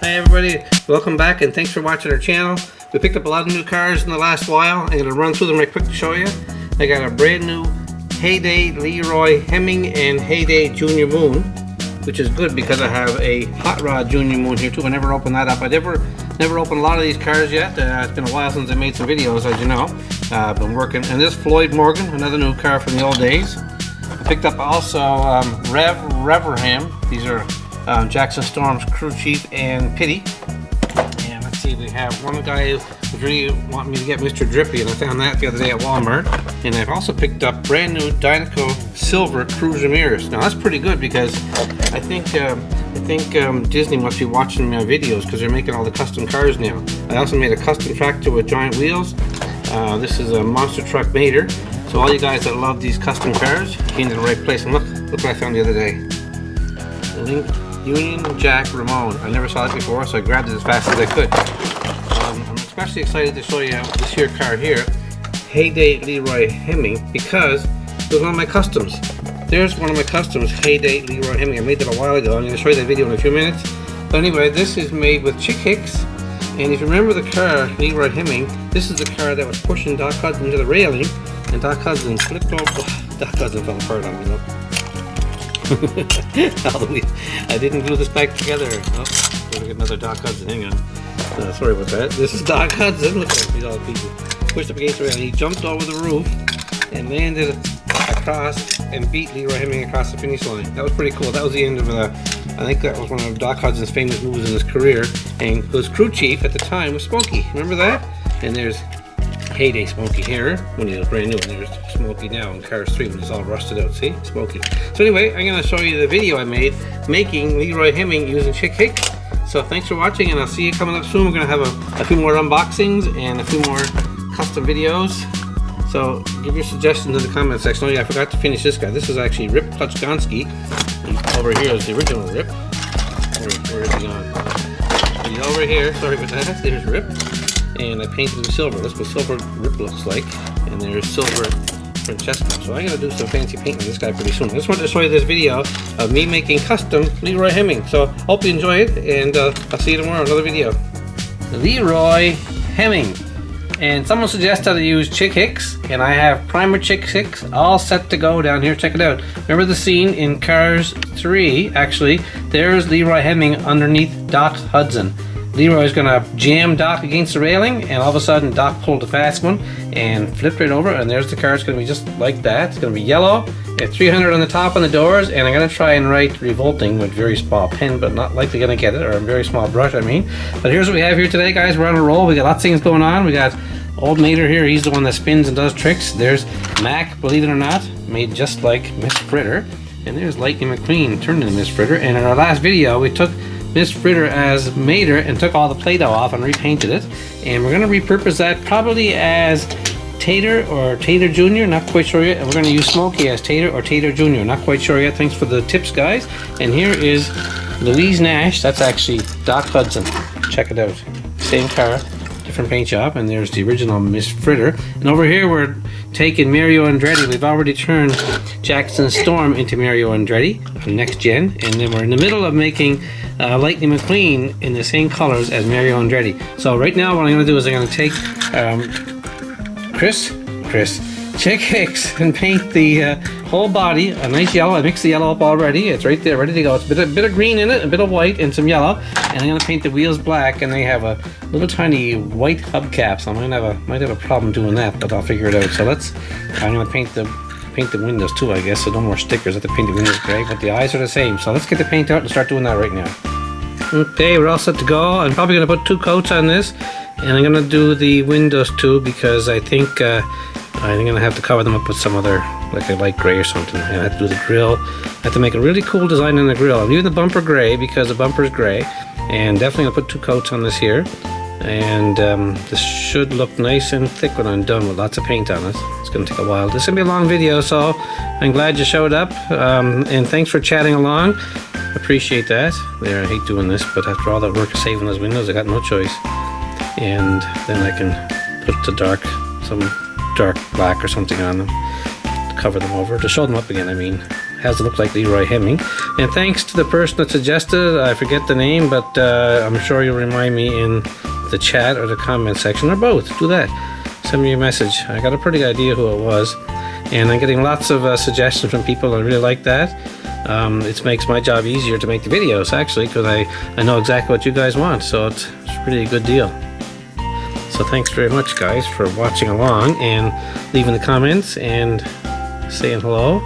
Hi everybody, welcome back and thanks for watching our channel. We picked up a lot of new cars in the last while. I'm going to run through them right quick to show you. I got a brand new Heyday Leroy Heming and Heyday Junior Moon, which is good because I have a Hot Rod Junior Moon here too. I never opened that up. I never opened a lot of these cars yet. It's been a while since I made some videos, as you know. I've been working, and this Floyd Morgan, another new car from the old days. I picked up also Reverham. These are Jackson Storm's crew chief and Pity. And let's see, we have one guy who really wanted me to get Mr. Drippy, and I found that the other day at Walmart. And I've also picked up brand new Dynaco Silver Cruiser mirrors. Now that's pretty good because I think Disney must be watching my videos because they're making all the custom cars now. I also made a custom tractor with giant wheels. This is a monster truck mater. So all you guys that love these custom cars, you came to the right place. And look what I found the other day. The Union Jack Ramon. I never saw it before, so I grabbed it as fast as I could. I'm especially excited to show you this here car here, Heyday Leroy Heming, because it was one of my customs. There's one of my customs, Heyday Leroy Heming. I made that a while ago. I'm going to show you that video in a few minutes. But anyway, this is made with Chick Hicks. And if you remember the car, Leroy Heming, this is the car that was pushing Doc Hudson into the railing, and Doc Hudson flipped over. Doc Hudson fell apart on me, look. I didn't glue this back together. Oh, we'll get another Doc Hudson. Hang on. Sorry about that. This is Doc Hudson. Look at him. He's all people. Pushed up against the railing. He jumped over the roof and landed across and beat Leroy Heming across the finish line. That was pretty cool. That was the end of I think that was one of Doc Hudson's famous moves in his career. And his crew chief at the time was Smoky. Remember that? And there's Heyday Smoky here when he was brand new, and there's Smoky now in Cars 3 when he's all rusted out. See? Smoky. So anyway, I'm going to show you the video I made making Leroy Heming using Chick Hicks. So thanks for watching, and I'll see you coming up soon. We're going to have a few more unboxings and a few more custom videos. So give your suggestions in the comment section. Oh yeah, I forgot to finish this guy. This is actually Rip Kluchgonski. Over here is the original Rip. Where is he gone? He's over here. Sorry about that. There's Rip. And I painted him silver. That's what silver Rip looks like. And there's silver Francesco. So I'm going to do some fancy painting on this guy pretty soon. I just wanted to show you this video of me making custom Leroy Heming. So hope you enjoy it, and I'll see you tomorrow in another video. Leroy Heming. And someone suggested I use Chick Hicks, and I have primer Chick Hicks all set to go down here. Check it out. Remember the scene in Cars 3? Actually, there's Leroy Heming underneath Doc Hudson. Leroy's gonna jam Doc against the railing, and all of a sudden Doc pulled a fast one and flipped right over, and there's the car. It's gonna be just like that. It's gonna be yellow. It's 300 on the top on the doors, and I'm gonna try and write revolting with very small pen, but not likely gonna get it, or a very small brush, I mean. But here's what we have here today, guys. We're on a roll. We got lots of things going on. We got old Mater here. He's the one that spins and does tricks. There's Mac, believe it or not, made just like Miss Fritter. And there's Lightning McQueen turned into Miss Fritter. And in our last video, we took Miss Fritter as Mater and took all the Play-Doh off and repainted it. And we're going to repurpose that probably as Tater or Tater Jr., not quite sure yet. And we're going to use Smoky as Tater or Tater Jr., not quite sure yet. Thanks for the tips, guys. And here is Louise Nash. That's actually Doc Hudson. Check it out. Same car, different paint job. And there's the original Miss Fritter. And over here we're taking Mario Andretti. We've already turned Jackson Storm into Mario Andretti on next gen. And then we're in the middle of making Lightning McQueen in the same colors as Mario Andretti. So right now what I'm going to do is I'm going to take Chick Hicks and paint the whole body a nice yellow. I mixed the yellow up already. It's right there, ready to go. It's a bit of green in it, a bit of white, and some yellow. And I'm going to paint the wheels black, and they have a little tiny white hubcap. So I might have a problem doing that, but I'll figure it out. So I'm going to paint the windows too, I guess. So no more stickers. I have to paint the windows gray, but the eyes are the same. So let's get the paint out and start doing that right now. Okay, we're all set to go. I'm probably going to put 2 coats on this, and I'm going to do the windows too because I think I'm going to have to cover them up with some other, like a light gray or something. And I have to do the grill. I have to make a really cool design on the grill. I'm leaving the bumper gray because the bumper is gray, and definitely I'll put 2 coats on this here. And this should look nice and thick when I'm done with lots of paint on it. It's going to take a while. This is going to be a long video, so I'm glad you showed up. And thanks for chatting along. Appreciate that. There, I hate doing this, but after all that work of saving those windows, I got no choice. And then I can put some dark black or something on them to cover them over, to show them up again, I mean. has to look like Leroy Heming. And thanks to the person that suggested, I forget the name, but I'm sure you'll remind me in the chat or the comment section, or both. Do that. Send me a message. I got a pretty good idea who it was. And I'm getting lots of suggestions from people. I really like that. It makes my job easier to make the videos, actually, because I know exactly what you guys want. So it's really a good deal. So thanks very much, guys, for watching along and leaving the comments and saying hello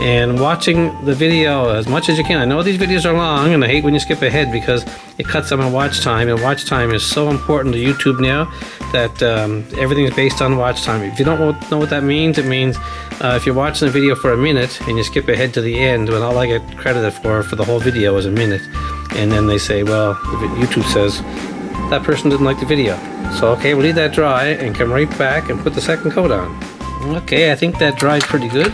and watching the video as much as you can. I know these videos are long, and I hate when you skip ahead because it cuts on my watch time, and watch time is so important to YouTube now that everything is based on watch time. If you don't know what that means, it means if you're watching a video for a minute and you skip ahead to the end, when all I get credited for the whole video is a minute, and then they say, well, YouTube says that person didn't like the video. So okay, we'll leave that dry and come right back and put the second coat on. Okay, I think that dried pretty good.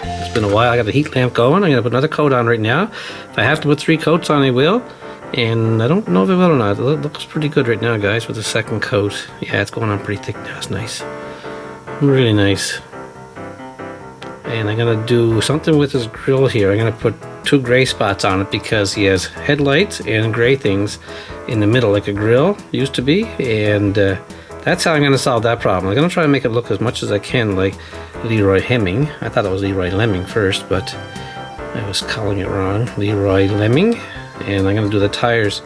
It's been a while. I got the heat lamp going. I'm going to put another coat on right now. If I have to put 3 coats on, I will. And I don't know if it will or not. It looks pretty good right now, guys, with the second coat. Yeah, it's going on pretty thick now. It's nice. Really nice. And I'm going to do something with this grill here. I'm going to put 2 gray spots on it because he has headlights and gray things in the middle like a grill used to be. And that's how I'm going to solve that problem. I'm going to try to make it look as much as I can like Leroy Heming. I thought it was Leroy Lemming first, but I was calling it wrong. Leroy Lemming. And I'm going to do the tires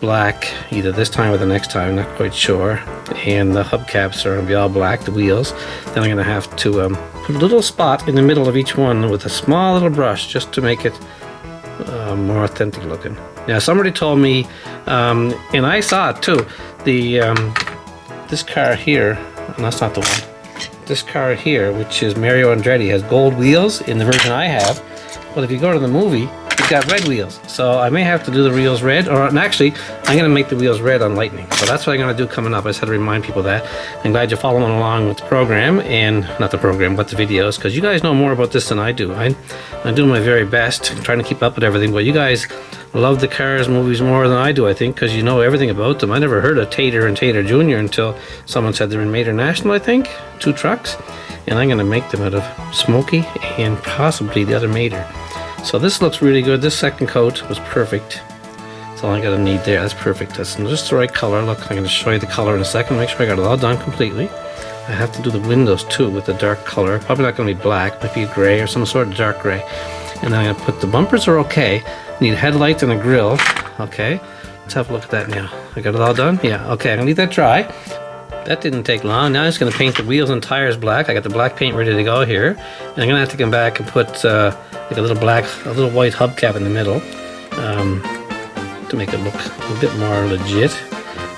black either this time or the next time, not quite sure. And the hubcaps are going to be all black, the wheels. Then I'm going to have to put a little spot in the middle of each one with a small little brush just to make it more authentic looking. Now somebody told me, and I saw it too, this car here, and that's not the one, this car here, which is Mario Andretti, has gold wheels in the version I have. But if you go to the movie, it's got red wheels. So I may have to do the wheels red, and actually, I'm going to make the wheels red on Lightning. So that's what I'm going to do coming up. I just had to remind people that. I'm glad you're following along with the program, and not the program, but the videos, because you guys know more about this than I do. I'm doing my very best, trying to keep up with everything, but you guys love the Cars movies more than I do, I think, because you know everything about them. I never heard of Tater and Tater Jr. until someone said they're in Mater National, I think, 2 trucks, and I'm going to make them out of Smoky and possibly the other Mater. So this looks really good. This second coat was perfect. That's all I got to need there. That's perfect. That's just the right color. Look, I'm going to show you the color in a second. Make sure I got it all done completely. I have to do the windows too with the dark color. Probably not going to be black. Might be gray or some sort of dark gray. And then I'm going to put the bumpers are okay. Need headlights and a grill. Okay. Let's have a look at that now. I got it all done? Yeah. Okay. I'm going to leave that dry. That didn't take long. Now I'm just going to paint the wheels and tires black. I got the black paint ready to go here. And I'm going to have to come back and put like a little white hubcap in the middle to make it look a bit more legit.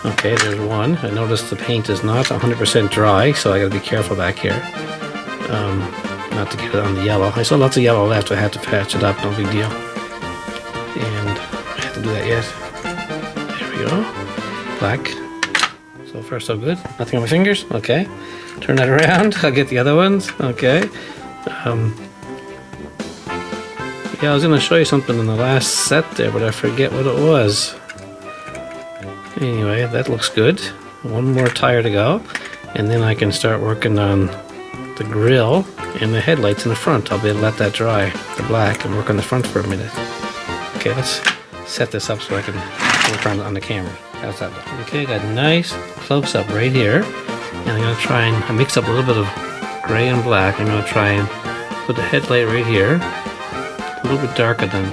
Okay, there's one. I noticed the paint is not 100% dry, so I got to be careful back here. Not to get it on the yellow. I saw lots of yellow left, so I had to patch it up. No big deal. And I have to do that yet. There we go. Black. So far, so good. Nothing on my fingers. Okay. Turn that around. I'll get the other ones. Okay. Yeah, I was going to show you something in the last set there, but I forget what it was. Anyway, that looks good. One more tire to go. And then I can start working on the grill and the headlights in the front. I'll be able to let that dry, the black, and work on the front for a minute. Okay, let's set this up so I can work on the camera. How's that look? Okay, got a nice close-up right here. And I'm going to try and mix up a little bit of gray and black. I'm going to try and put the headlight right here. A little bit darker than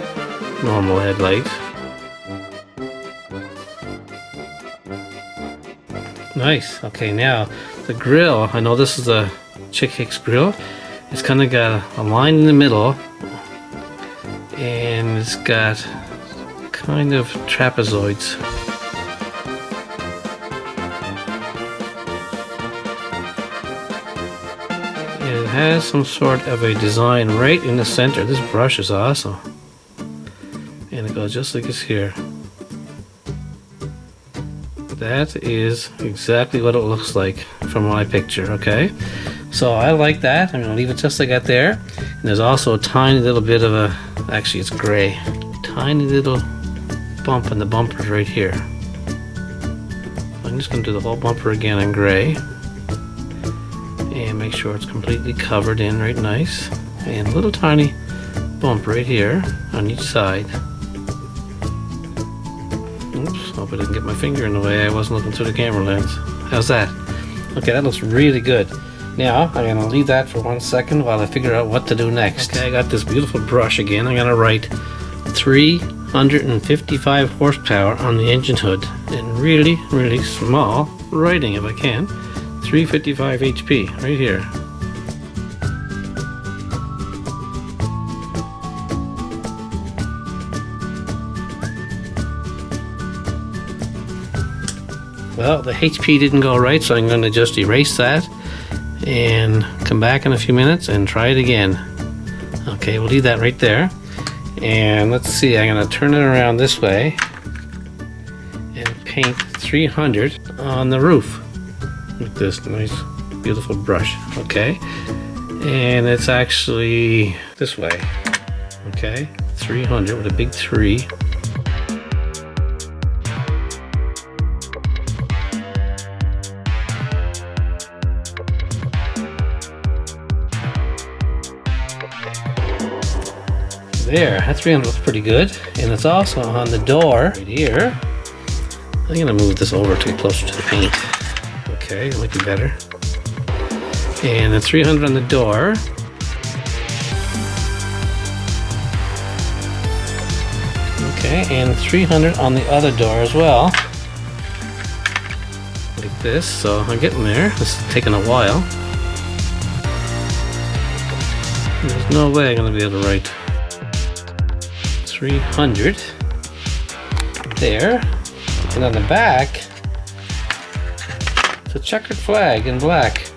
normal headlight. Nice. Okay, now the grill. I know this is a Chick Hicks grill. It's kind of got a line in the middle, and it's got kind of trapezoids. It has some sort of a design right in the center. This brush is awesome. And it goes just like this here. That is exactly what it looks like from my picture, okay? So I like that. I'm going to leave it just like that there. And there's also a tiny little bit of a, actually it's gray, tiny little bump in the bumpers right here. I'm just going to do the whole bumper again in gray. And make sure it's completely covered in right nice. And a little tiny bump right here on each side. Oops, hope I didn't get my finger in the way. I wasn't looking through the camera lens. How's that? Okay, that looks really good. Now, I'm going to leave that for 1 second while I figure out what to do next. Okay, I got this beautiful brush again. I'm going to write 355 horsepower on the engine hood in really, really small writing if I can. 355 HP right here. Well, the HP didn't go right, so I'm going to just erase that and come back in a few minutes and try it again. Okay, we'll leave that right there. And let's see, I'm going to turn it around this way and paint 300 on the roof with this nice, beautiful brush. Okay, and it's actually this way. Okay, 300 with a big 3. There, that 300 looks pretty good, and it's also on the door right here. I'm gonna move this over to get closer to the paint. Okay, it might be better. And the 300 on the door. Okay, and 300 on the other door as well. Like this, so I'm getting there. This is taking a while. There's no way I'm gonna be able to write 300 there, and on the back it's a checkered flag in black.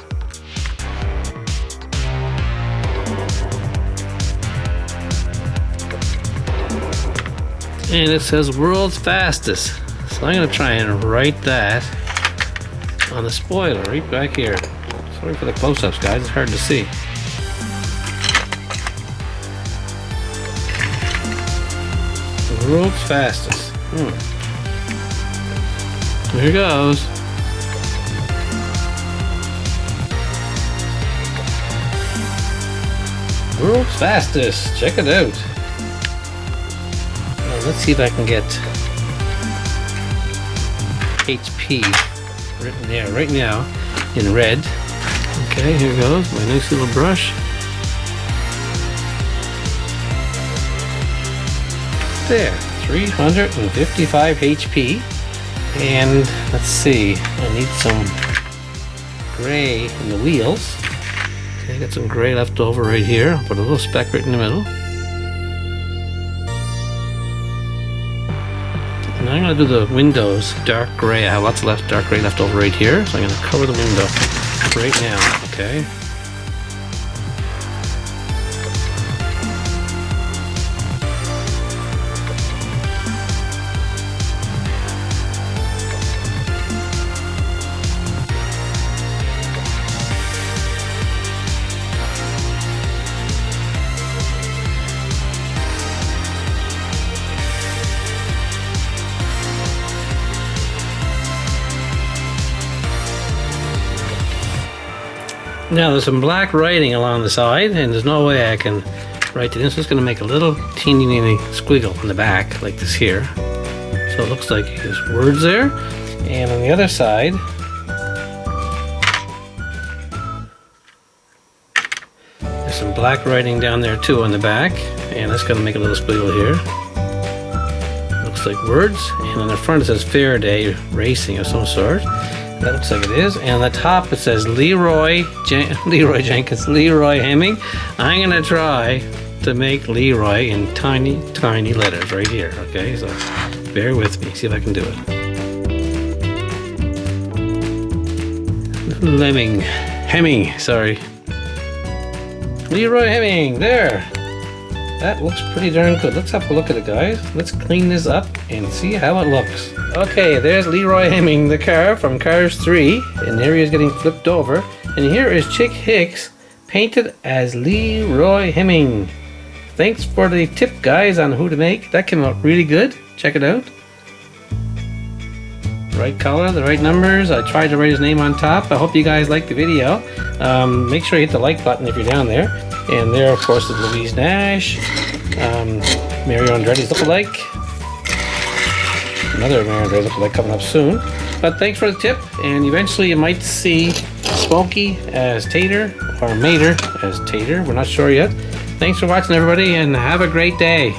And it says world's fastest, so I'm going to try and write that on the spoiler right back here. Sorry for the close-ups, guys, it's hard to see. World's fastest. Here goes. World's fastest. Check it out. Now, let's see if I can get HP written there right now in red. Okay, here goes my nice little brush. There, 355 HP, and let's see, I need some gray in the wheels. Okay, got some gray left over right here. I'll put a little speck right in the middle. And I'm going to do the windows dark gray. I have lots of dark gray left over right here, so I'm going to cover the window right now, okay? Now there's some black writing along the side, and there's no way I can write it in, so it's going to make a little teeny squiggle on the back like this here. So it looks like there's words there. And on the other side, there's some black writing down there too on the back, and that's going to make a little squiggle here. Looks like words, and on the front it says Faraday Racing of some sort. That looks like it is. And on the top it says Leroy Heming. I'm gonna try to make Leroy in tiny letters right here. Okay, so bear with me. See if I can do it. Heming. Sorry. Leroy Heming. There. That looks pretty darn good. Let's have a look at it, guys. Let's clean this up and see how it looks. Okay, there's Leroy Heming, the car from Cars 3, and there he is getting flipped over. And here is Chick Hicks, painted as Leroy Heming. Thanks for the tip, guys, on who to make. That came out really good. Check it out. Right color, the right numbers. I tried to write his name on top. I hope you guys liked the video. Make sure you hit the like button if you're down there. And there, of course, is Louise Nash. Mario Andretti's lookalike. Another Mario Andretti lookalike coming up soon. But thanks for the tip, and eventually you might see Smoky as Tater, or Mater as Tater. We're not sure yet. Thanks for watching, everybody, and have a great day.